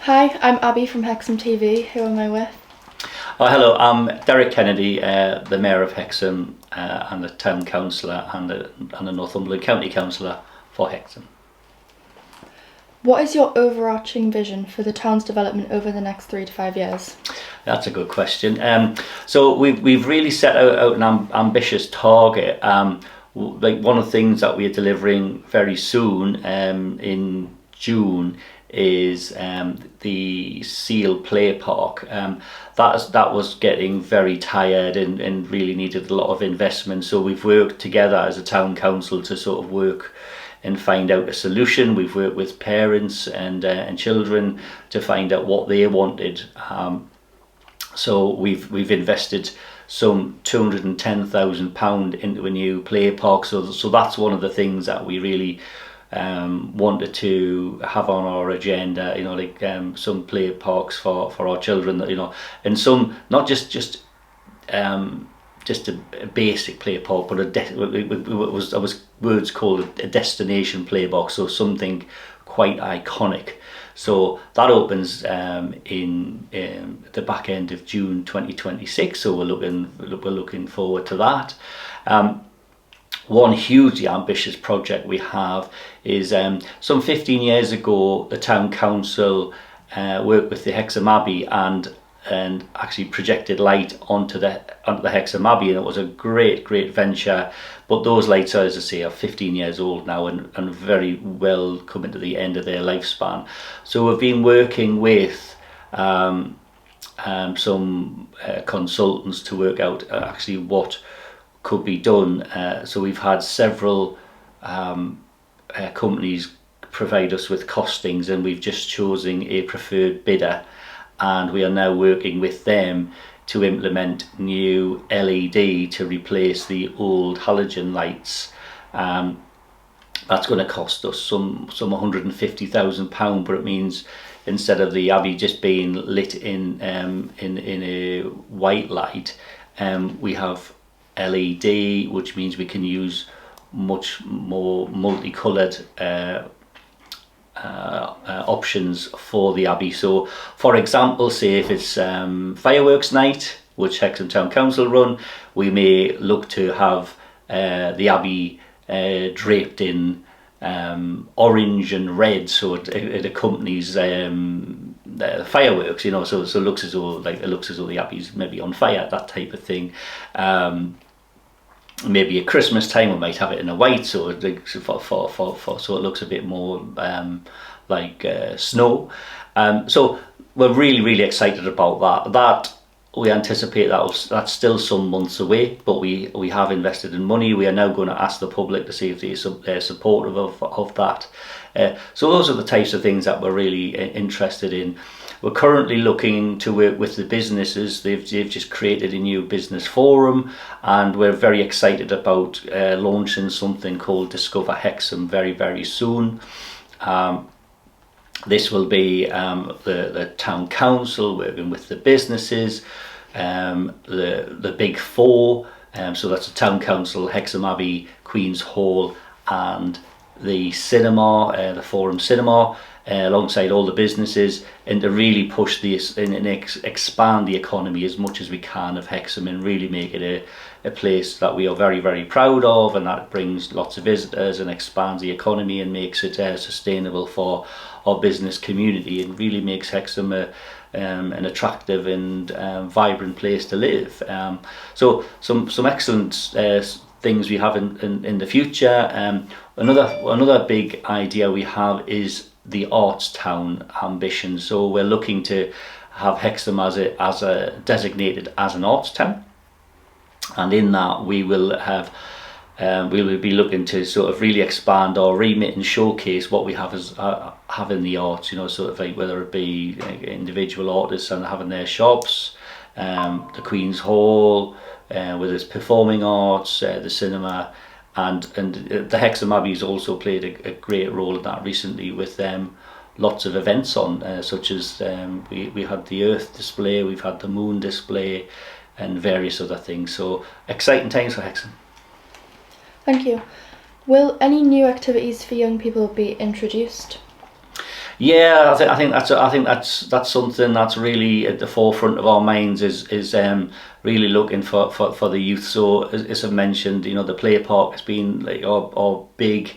Hi, I'm Abby from Hexham TV. Who am I with? Oh, hello, I'm Derek Kennedy, the Mayor of Hexham and the Town Councillor and the Northumberland County Councillor for Hexham. What is your overarching vision for the town's development over the next 3 to 5 years? That's a good question. So we've really set out an ambitious target. Like one of the things that we're delivering very soon in June is the Seal Play Park. That was getting very tired and really needed a lot of investment. So we've worked together as a town council to sort of work and find out a solution. We've worked with parents and children to find out what they wanted. So we've invested some £210,000 into a new play park. So that's one of the things that we really wanted to have on our agenda. You know, like some play parks for our children. That, you know, and some not just a basic play park, but it was words called a destination play box, so something quite iconic. So that opens in the back end of June 2026. So we're looking forward to that. One hugely ambitious project we have is some 15 years ago the town council worked with the Hexham Abbey and actually projected light onto the Hexham Abbey, and it was a great venture. But those lights, as I say, are 15 years old now and very well coming to the end of their lifespan. So we've been working with some consultants to work out actually what could be done. So we've had several companies provide us with costings, and we've just chosen a preferred bidder, and we are now working with them to implement new LED to replace the old halogen lights. That's going to cost us some £150,000, but it means instead of the Abbey just being lit in a white light, we have LED, which means we can use much more multicoloured options for the Abbey. So for example, say if it's fireworks night, which Hexham Town Council run, we may look to have the Abbey draped in orange and red, so it accompanies the fireworks, you know, so it looks as though the Abbey's maybe on fire, that type of thing. Maybe at Christmas time we might have it in a white, so it looks a bit more like snow. So we're really excited about that. We anticipate that's still some months away, but we have invested in money. We are now going to ask the public to see if they're supportive of that. So those are the types of things that we're really interested in. We're currently looking to work with the businesses. They've just created a new business forum, and we're very excited about launching something called Discover Hexham very soon. This will be the town council working with the businesses, the big four. So that's the town council, Hexham Abbey, Queen's Hall, and the cinema, the Forum Cinema, alongside all the businesses, and to really push this and expand the economy as much as we can of Hexham and really make it a place that we are very proud of, and that brings lots of visitors and expands the economy and makes it sustainable for our business community, and really makes Hexham an attractive and vibrant place to live. So some excellent things we have in the future. Another big idea we have is the arts town ambition. So we're looking to have Hexham as a designated as an arts town, and in that we will be looking to sort of really expand our remit and showcase what we have in the arts. You know, sort of like whether it be individual artists and having their shops, the Queen's Hall, whether it's performing arts, the cinema, and the Hexham Abbey has also played a great role in that recently with lots of events on, such as we had the Earth display, we've had the Moon display, and various other things. So exciting times for Hexham. Thank you. Will any new activities for young people be introduced? Yeah, I think that's something that's really at the forefront of our minds is really looking for the youth. So as I mentioned, you know, the play park has been like our big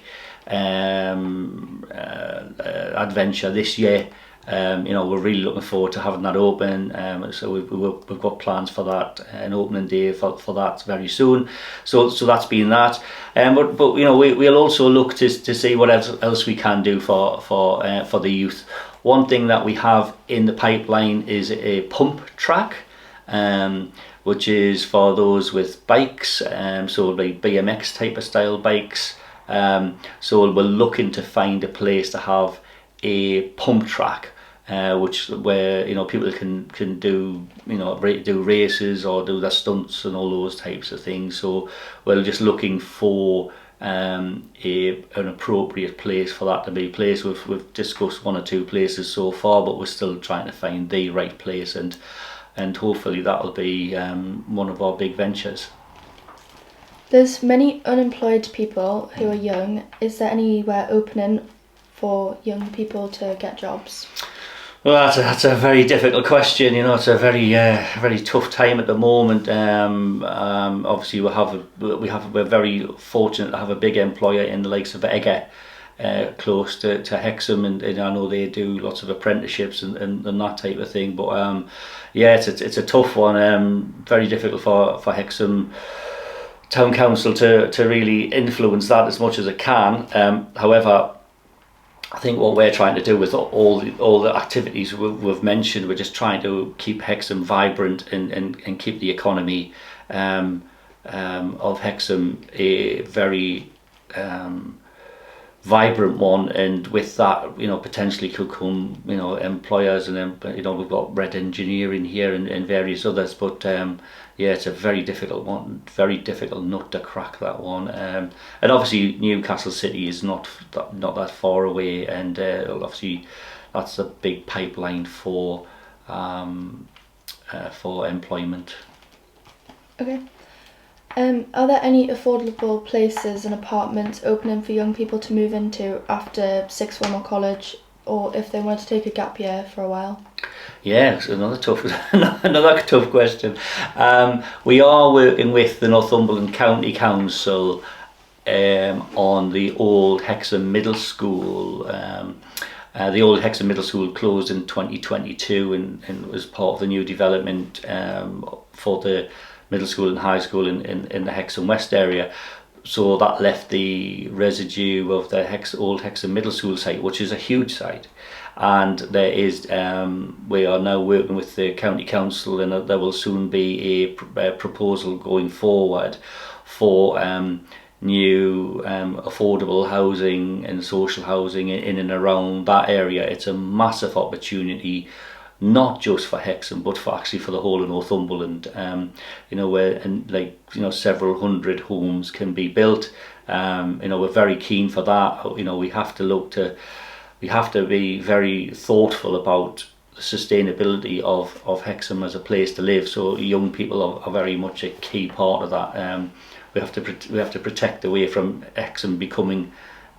adventure this year. You know, we're really looking forward to having that open. So we've got plans for that, an opening day for that very soon. So that's been that. But you know, we'll also look to see what else we can do for the youth. One thing that we have in the pipeline is a pump track, which is for those with bikes, so like BMX type of style bikes. So we're looking to find a place to have a pump track, where you know people can do, you know, do races or do their stunts and all those types of things. So we're just looking for an appropriate place for that to be placed. We've discussed one or two places so far, but we're still trying to find the right place, and hopefully that'll be one of our big ventures. There's many unemployed people who are young. Is there anywhere opening for young people to get jobs? Well, that's a very difficult question. You know, it's a very tough time at the moment. Obviously, we're very fortunate to have a big employer in the likes of Egger, close to Hexham, and I know they do lots of apprenticeships and that type of thing. But yeah, it's a tough one. Very difficult for Hexham Town Council to really influence that as much as it can. However, I think what we're trying to do with all the activities we've mentioned, we're just trying to keep Hexham vibrant and keep the economy of Hexham a very vibrant one, and with that, you know, potentially could come, you know, employers, and then, you know, we've got Red Engineering here and various others, but yeah, it's a very difficult one, very difficult nut to crack, that one. And obviously Newcastle City is not that far away, and obviously that's a big pipeline for employment. Okay. Are there any affordable places and apartments opening for young people to move into after sixth form or college, or if they want to take a gap year for a while? Yeah, it's another tough question. We are working with the Northumberland County Council on the old Hexham Middle School. The old Hexham Middle School closed in 2022 and was part of the new development for the middle school and high school in the Hexham West area. So that left the residue of the old Hexham Middle School site, which is a huge site. And there is, we are now working with the County Council, and there will soon be a proposal going forward for new affordable housing and social housing in and around that area. It's a massive opportunity, not just for Hexham, but for the whole of Northumberland. You know, where several hundred homes can be built. You know, we're very keen for that. You know, we have to be very thoughtful about the sustainability of Hexham as a place to live. So young people are very much a key part of that. We have to protect away from Hexham becoming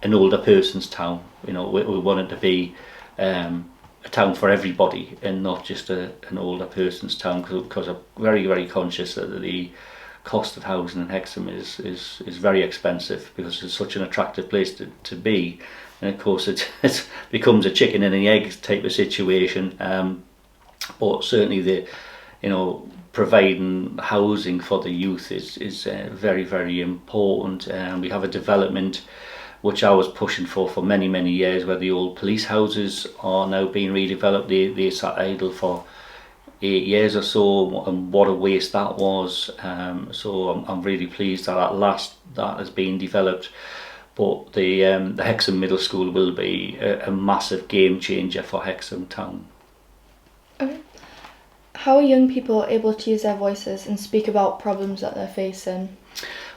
an older person's town. You know, we want it to be a town for everybody and not just an older person's town, because I'm very, very conscious that the cost of housing in Hexham is very expensive, because it's such an attractive place to be. And of course it becomes a chicken and an egg type of situation, but certainly providing housing for the youth is very, very important. We have a development which I was pushing for many years, where the old police houses are now being redeveloped. They sat idle for 8 years or so, and what a waste that was. So I'm really pleased that that has been developed. But the Hexham Middle School will be a massive game changer for Hexham Town. Okay. How are young people able to use their voices and speak about problems that they're facing?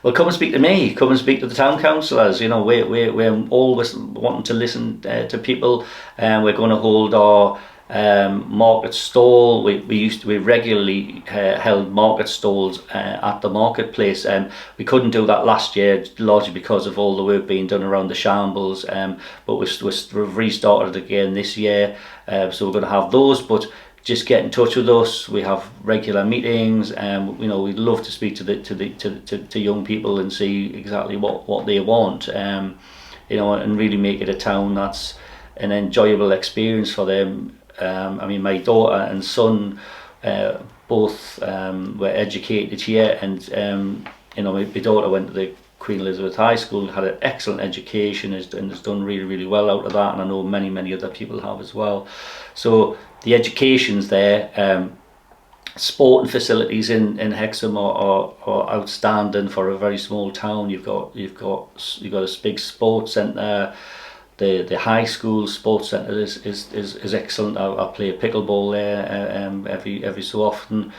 Well, come and speak to me. Come and speak to the town councillors. You know, we're always wanting to listen to people, and we're going to hold our Market stall. We regularly held market stalls at the marketplace. We couldn't do that last year, largely because of all the work being done around the shambles. But we've restarted again this year, so we're going to have those. But just get in touch with us. We have regular meetings, and we'd love to speak to young people and see exactly what they want. And really make it a town that's an enjoyable experience for them. I mean, my daughter and son both were educated here, and my daughter went to the Queen Elizabeth High School, had an excellent education, and has done really well out of that, and I know many other people have as well. So the education's there. Sporting facilities in Hexham are outstanding for a very small town. You've got a big sports centre. The high school sports centre is excellent. I play pickleball there every so often.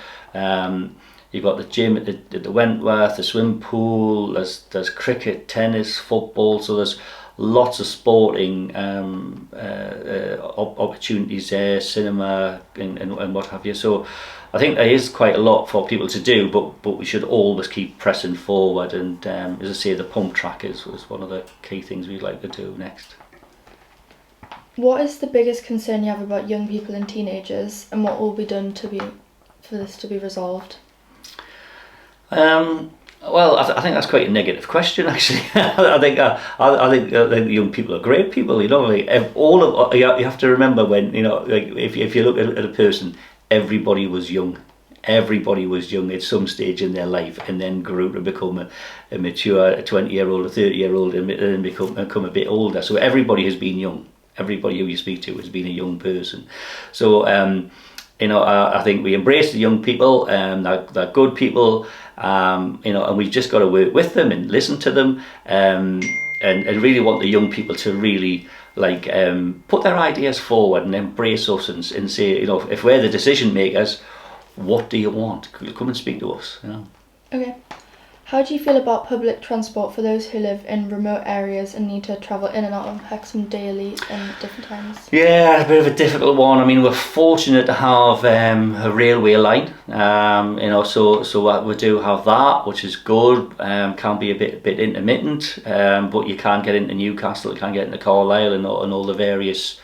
You've got the gym at the Wentworth, the swimming pool. There's cricket, tennis, football. So there's lots of sporting opportunities there, cinema and what have you. So I think there is quite a lot for people to do, but we should always keep pressing forward. And as I say, the pump track is one of the key things we'd like to do next. What is the biggest concern you have about young people and teenagers, and what will be done for this to be resolved? Well, I think that's quite a negative question, actually. I think young people are great people. Like you have to remember when if you look at a person, everybody was young. Everybody was young at some stage in their life, and then grew to become a mature 20-year-old, a 30-year-old, and then become a bit older. So everybody has been young. Everybody who you speak to has been a young person. So I think we embrace the young people. They're good people. And we've just got to work with them and listen to them, and really want the young people to really put their ideas forward and embrace us and say, if we're the decision makers, what do you want? Come and speak to us. Okay. How do you feel about public transport for those who live in remote areas and need to travel in and out of Hexham daily in different times? Yeah, a bit of a difficult one. I mean, we're fortunate to have a railway line, so we do have that, which is good. Can be a bit intermittent, but you can get into Newcastle, you can get into Carlisle and all the various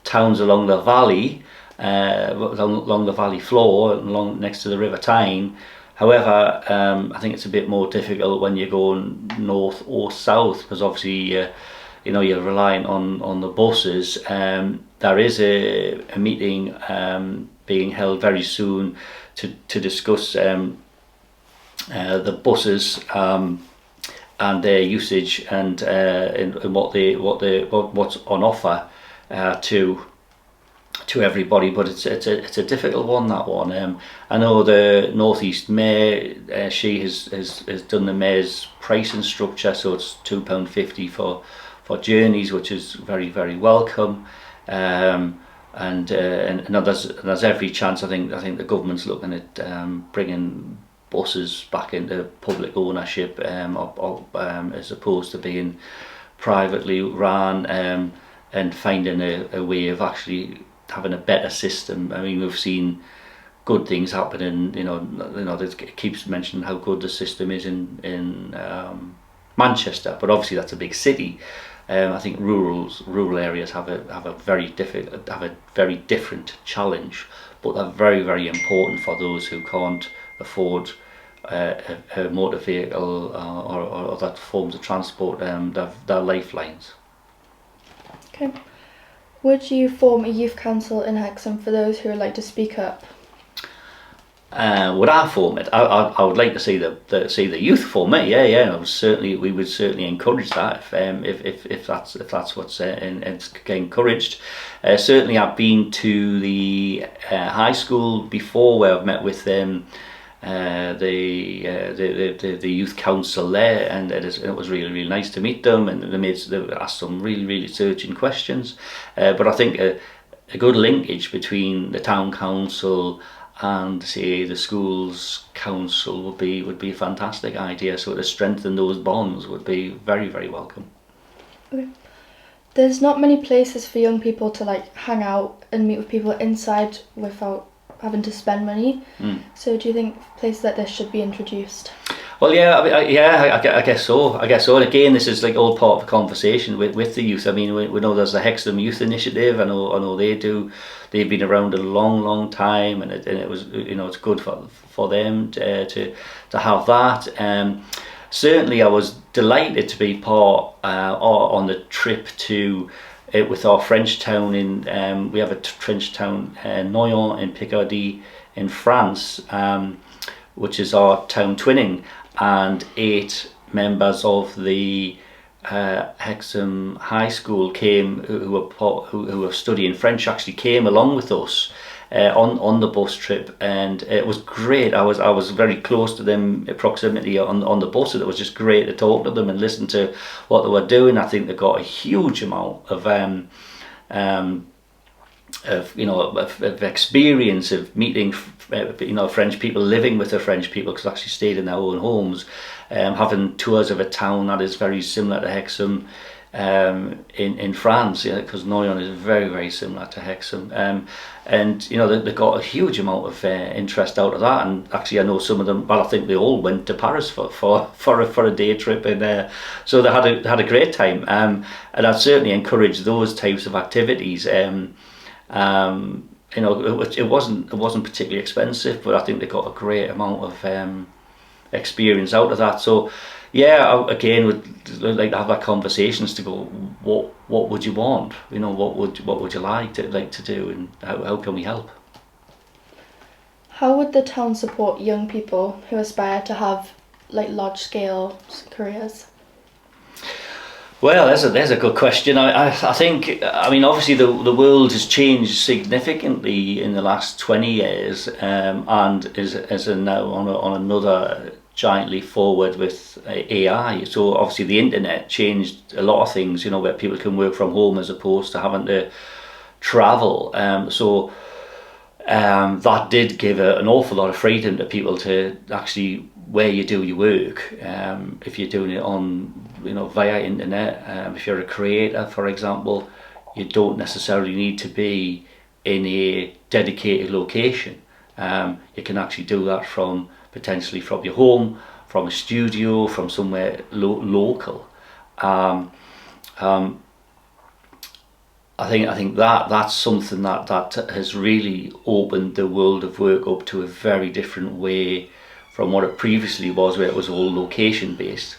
towns along the valley, along the valley floor, along next to the River Tyne. However, I think it's a bit more difficult when you're going north or south, because obviously, you're relying on the buses. There is a meeting being held very soon to discuss the buses and their usage and what's on offer to everybody, but it's a difficult one, that one. I know the North East Mayor, she has done the Mayor's pricing structure, so it's £2.50 for journeys, which is very welcome. And there's every chance. I think the government's looking at bringing buses back into public ownership, as opposed to being privately run, and finding a way of actually having a better system. I mean, we've seen good things happen it keeps mentioning how good the system is in Manchester, but obviously that's a big city. I think rural areas have a very different challenge, but they're very important for those who can't afford a motor vehicle or other forms of transport. They're lifelines. Okay. Would you form a youth council in Hexham for those who would like to speak up? Would I form it? I would like to see the youth form it. Yeah. We would certainly encourage that if that's what's it's encouraged. Certainly, I've been to the high school before, where I've met with the youth council there, and it was really nice to meet them, and they asked some really searching questions. But I think a good linkage between the town council and say the schools council would be a fantastic idea. So to strengthen those bonds would be very welcome. Okay. There's not many places for young people to like hang out and meet with people inside without having to spend money. So do you think places like this should be introduced? Well, yeah, I guess so. I guess so. And again, this is like all part of the conversation with the youth. I mean, we know there's the Hexham Youth Initiative. I know they've been around a long time, and it was, you know, it's good for them to have that. Certainly, I was delighted to be part on the trip to with our French town in. We have a French town, Noyon in Picardy in France, which is our town twinning, and 8 members of the Hexham High School came, who were studying French, actually came along with us on the bus trip, and it was great. I was very close to them, proximity on the bus, and it was just great to talk to them and listen to what they were doing. I think they got a huge amount of experience of meeting French people, living with the French people, because actually stayed in their own homes, having tours of a town that is very similar to Hexham in France, because Noyon is very similar to Hexham, and they got a huge amount of interest out of that. And actually I know some of them, well, I think they all went to Paris for a day trip, and so they had a great time, and I'd certainly encourage those types of activities. It wasn't particularly expensive, but I think they got a great amount of experience out of that. So yeah, I again would like to have that conversations to go, what would you want? What would you like to do, and how can we help? How would the town support young people who aspire to have like large scale careers? Well, there's a good question. I think, I mean, obviously the world has changed significantly in the last 20 years, and is now on another giant leap forward with AI. So obviously the internet changed a lot of things, where people can work from home as opposed to having to travel. So that did give an awful lot of freedom to people to actually where you do your work. If you're doing it on via internet, if you're a creator, for example, you don't necessarily need to be in a dedicated location. You can actually do that potentially from your home, from a studio, from somewhere local. I think that's something that has really opened the world of work up to a very different way from what it previously was, where it was all location based.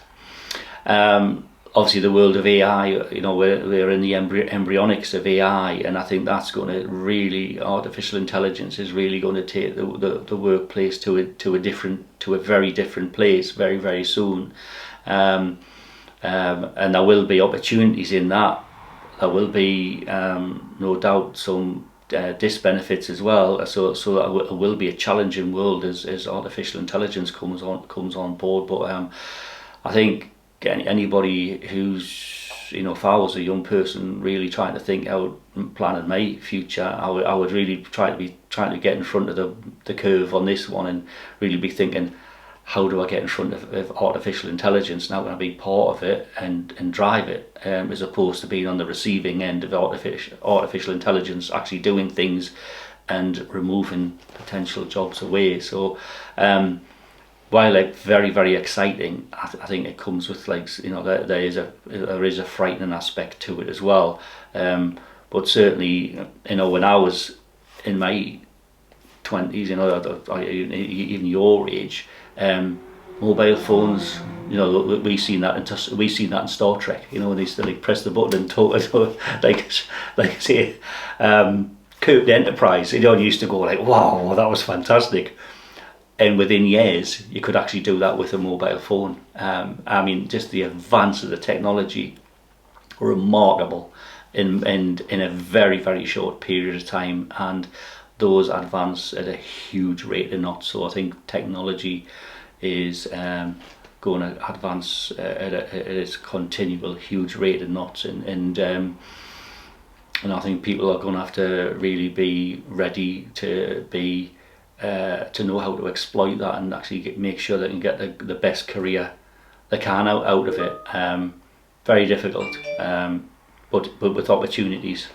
Obviously the world of AI, we're in the embryonics of AI, and I think that's going to really, artificial intelligence is really going to take the workplace to a very different place very soon. And there will be opportunities in that. There will be no doubt some disbenefits as well, so it will be a challenging world as artificial intelligence comes on board. But I think anybody who's, if I was a young person really trying to think out, planning my future, I would really trying to get in front of the curve on this one, and really be thinking, how do I get in front of artificial intelligence? Now, can I be part of it and drive it, as opposed to being on the receiving end of artificial intelligence, actually doing things and removing potential jobs away. So while very exciting, I think it comes with there is a frightening aspect to it as well. But certainly, when I was in my 20s, even your age, mobile phones, we've seen that in Star Trek, when they used to press the button and talk, say Kirk the Enterprise, you used to go wow, that was fantastic. And within years you could actually do that with a mobile phone. I mean, just the advance of the technology, remarkable in a very short period of time, and those advance at a huge rate of knots. So I think technology is going to advance at its continual huge rate of knots, and I think people are going to have to really be ready to know how to exploit that, and actually make sure they can get the best career they can out of it. Very difficult. but with opportunities.